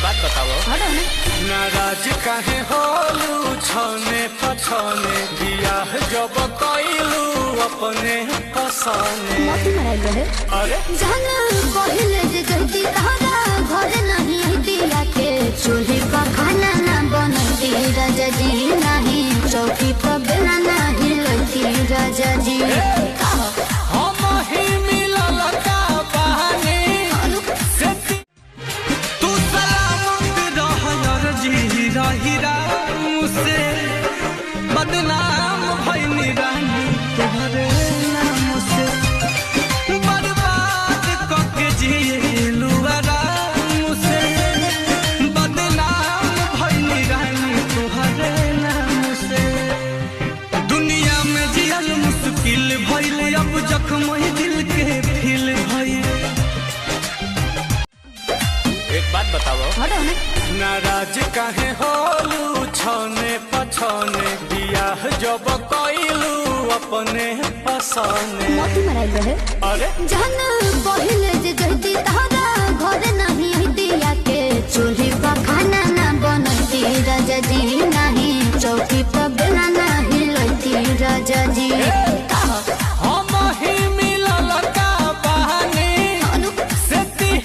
बात बताओ। नाराज काहे होलू छने पछने बियाह जब कइलू अपने पसने अरे जान पहिले जे जल्दी तारा घर नहीं दिया के चूल्हे पर खाना ना बनती राजा जी नहीं चौकी पर बेला नहीं लगती राजा जी हम ही मिलल का बहाने से तू सलामत रह यार जी हीरा मुझसे बदनाम भइनी रानी तोहरे नाम से बर्बाद करके जिलू आराम से बदनाम भइनी रानी तोहरे नाम से दुनिया में जियल मुश्किल भइल अब जख्म ही दिल के फिल भइल। एक बात बताओ। नाराज काहे होलू छने पछने बियाह जब कइलू अपने पसने अरे जान पहिले जे जल्दी तारा घर नहीं दिया के चूल्हे पर खाना ना बनती राजा जी नहीं चौकी पर बेला नहीं लगती राजा जी